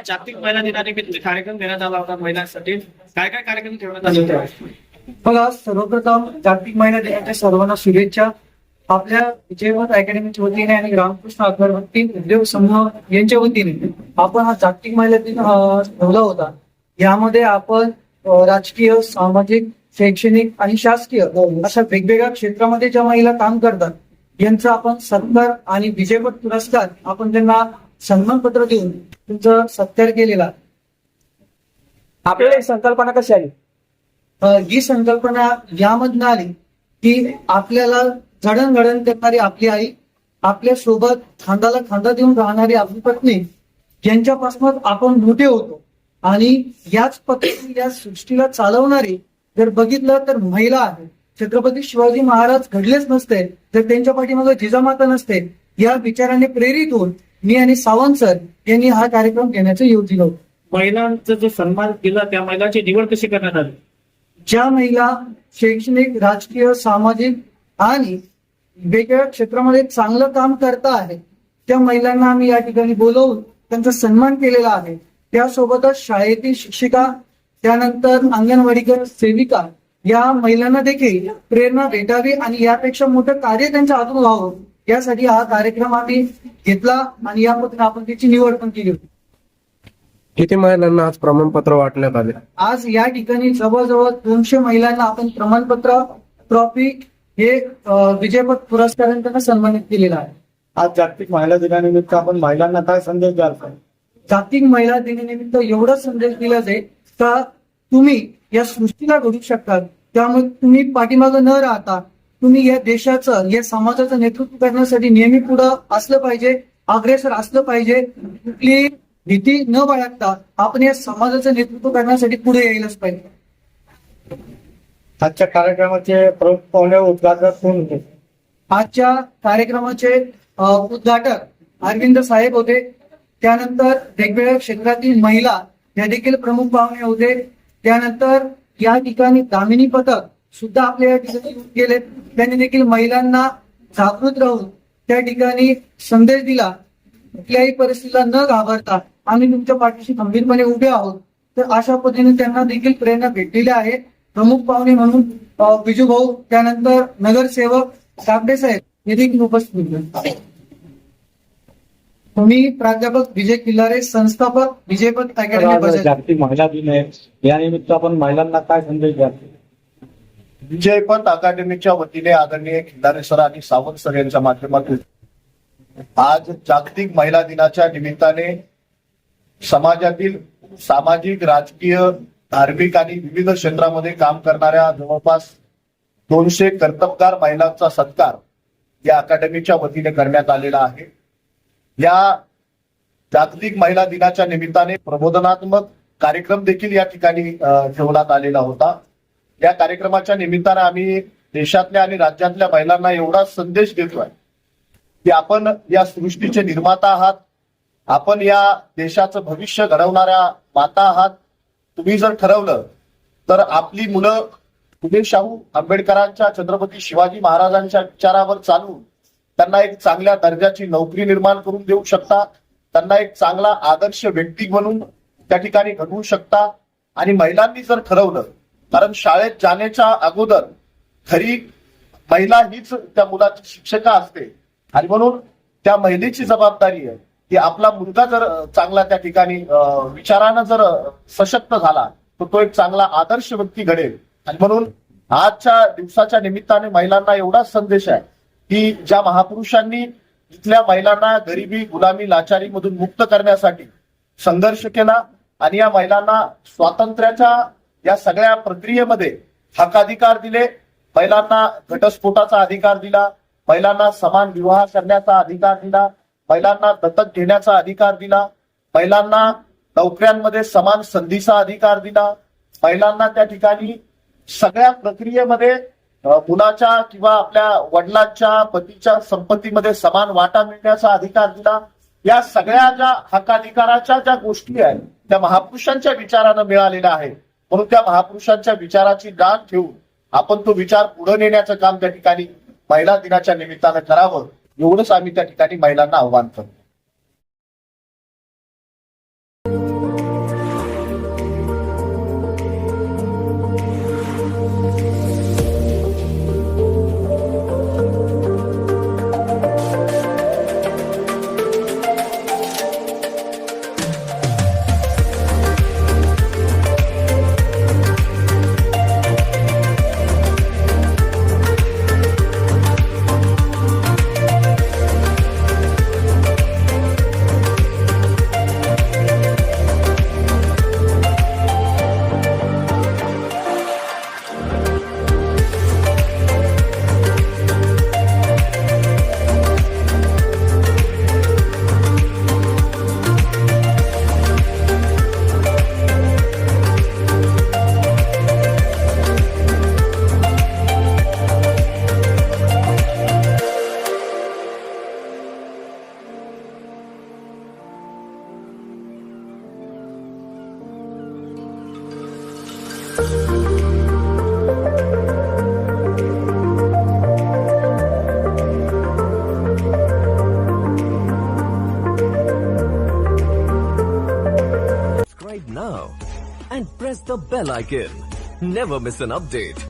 जागतिक महिला दिनानिमित्त कार्यक्रम देण्यात आला होता महिलांसाठी. काय काय कार्यक्रम ठेवण्यात आले होते? बघा, सर्वप्रथम जागतिक महिला दिनाच्या सर्वांना शुभेच्छा. आपल्या विजयवंत अकॅडमीच्या वतीने आणि रामकृष्ण अगरबत्ती उद्योग समूह यांच्या वतीने आपण हा जागतिक महिला दिन ठेवला होता. यामध्ये आपण राजकीय, सामाजिक, शैक्षणिक आणि शासकीय अशा वेगवेगळ्या क्षेत्रामध्ये ज्या महिला काम करतात यांचा आपण सत्कार आणि विजयपथ पुरस्कार आपण त्यांना सन्मानपत्र देऊन त्यांचा सत्कार केलेला. आपल्याला एक संकल्पना कशी आली? ही संकल्पना यामधनं आली की आपल्याला जडणघडण करणारी आपली आई, आपल्या सोबत खांद्याला खांदा देऊन राहणारी आपली पत्नी यांच्यापासून आपण मोठे होतो आणि याच पद्धतीने या सृष्टीला चालवणारी जर बघितलं तर महिला आहे. छत्रपती शिवाजी महाराज घडलेच नसते जर त्यांच्या पाठीमागे जिजामाता नसते. या विचाराने प्रेरित होऊन मी आणि सावंत सर यांनी हा कार्यक्रम घेण्याचं योजना होतं. महिलांचा जो सन्मान केला त्या महिलांची निवड कशी करण्यात आली? ज्या महिला शैक्षणिक, राजकीय, सामाजिक आणि वेगवेगळ्या क्षेत्रामध्ये चांगलं काम करता आहेत त्या महिलांना आम्ही या ठिकाणी बोलवून त्यांचा सन्मान केलेला आहे. त्यासोबतच शाळेतील शिक्षिका, त्यानंतर अंगणवाडीकर, सेविका या महिलांना देखील प्रेरणा भेटावी आणि यापेक्षा मोठं कार्य त्यांच्या हातून व्हावं यासाठी हा कार्यक्रम आम्ही घेतला आणि या पद्धतीने आपण त्याची निवड पण केली होती. किती महिलांना आज प्रमाणपत्र वाटण्यात आले? आज या ठिकाणी जवळजवळ 200 महिलांना आपण प्रमाणपत्र, ट्रॉफी हे विजयपथ पुरस्काराने त्यांना सन्मानित केलेला आहे. आज जागतिक महिला दिनानिमित्त आपण महिलांना काय संदेश द्याल? जागतिक महिला दिनानिमित्त एवढा संदेश दिला जाईल का तुम्ही या सृष्टीला घडू शकतात. त्यामुळे तुम्ही पाठीमागं न राहता तुम्ही या देशाचं, या समाजाचं नेतृत्व करण्यासाठी नेहमी पुढं असलं पाहिजे, अग्रेसर असलं पाहिजे. कुठली भीती न बाळगता आपण या समाजाचं नेतृत्व करण्यासाठी पुढे यायलाच पाहिजे. आजच्या कार्यक्रमाचे प्रमुख पाहुणे उद्घाटक कोण होते? आजच्या कार्यक्रमाचे उद्घाटक अरविंद साहेब होते. त्यानंतर वेगवेगळ्या क्षेत्रातील महिला या देखील प्रमुख पाहुणे होते. त्यानंतर या ठिकाणी दामिनी पथक सुद्धा आपल्या या ठिकाणी येऊन गेले. त्यांनी देखील महिलांना जागृत राहून त्या ठिकाणी संदेश दिला, कुठल्याही परिस्थितीला न घाबरता आम्ही तुमच्या पाठीशी खंबीरपणे उभे आहोत. तर अशा पद्धतीने त्यांना देखील प्रेरणा भेटलेली आहे. प्रमुख पाहुणे म्हणून बिजू भाऊ, त्यानंतर नगरसेवक कापडे साहेब हे देखील उपस्थित होते. मी प्राध्यापक विजय किल्लारे, संस्थापक विजयपथ अकॅडमी बजाज. जागतिक महिला दिन आहे, या निमित्त आपण महिलांना काय संदेश द्याल? विजयपथ अकादमीच्या वतीने आदरणीय खिल्लारे सर आणि सावंत सर यांच्या माध्यमातून आज जागतिक महिला दिनाच्या निमित्ताने समाजातील सामाजिक, राजकीय, धार्मिक आणि विविध क्षेत्रामध्ये काम करणाऱ्या जवळपास 200 कर्तबगार महिलांचा सत्कार या अकादमीच्या वतीने करण्यात आलेला आहे. या जागतिक महिला दिनाच्या निमित्ताने प्रबोधनात्मक कार्यक्रम देखील या ठिकाणी ठेवण्यात आलेला होता. या कार्यक्रमाच्या निमित्ताने आम्ही देशातल्या आणि राज्यातल्या महिलांना एवढा संदेश देतोय की आपण या सृष्टीचे निर्माता आहात, आपण या देशाचं भविष्य घडवणाऱ्या माता आहात. तुम्ही जर ठरवलं तर आपली मुलं फुले शाहू आंबेडकरांच्या, छत्रपती शिवाजी महाराजांच्या विचारावर चालून त्यांना एक चांगल्या दर्जाची नोकरी निर्माण करून देऊ शकता, त्यांना एक चांगला आदर्श व्यक्ती म्हणून त्या ठिकाणी घडवू शकता. आणि महिलांनी जर ठरवलं, कारण शाळेत जाण्याच्या अगोदर खरी महिला हीच त्या मुलाची शिक्षिका असते आणि म्हणून त्या महिलेची जबाबदारी आहे की आपला मुलगा जर चांगला त्या ठिकाणी विचारानं जर सशक्त झाला तर तो एक चांगला आदर्श व्यक्ती घडेल. आणि म्हणून आजच्या दिवसाच्या निमित्ताने महिलांना एवढाच संदेश आहे की ज्या महापुरुषांनी इथल्या महिलांना गरिबी, गुलामी, लाचारीमधून मुक्त करण्यासाठी संघर्ष केला आणि या महिलांना स्वातंत्र्याच्या या सगळ्या प्रक्रियेमध्ये हक्काधिकार दिले, महिलांना घटस्फोटाचा अधिकार दिला, महिलांना समान विवाह करण्याचा अधिकार दिला, महिलांना दत्तक घेण्याचा अधिकार दिला, महिलांना नोकऱ्यांमध्ये समान संधीचा अधिकार दिला, महिलांना त्या ठिकाणी सगळ्या प्रक्रियेमध्ये मुलाच्या किंवा आपल्या वडिलांच्या, पतीच्या संपत्तीमध्ये समान वाटा मिळण्याचा अधिकार दिला. या सगळ्या ज्या हक्काधिकाराच्या ज्या गोष्टी आहेत त्या महापुरुषांच्या विचारानं मिळालेल्या आहेत. म्हणून त्या महापुरुषांच्या विचाराची जाण ठेवून आपण तो विचार पुढे नेण्याचं काम त्या ठिकाणी महिला दिनाच्या निमित्तानं करावं, एवढंच आम्ही त्या ठिकाणी महिलांना आव्हान करतो. and press the bell icon. Never miss an update.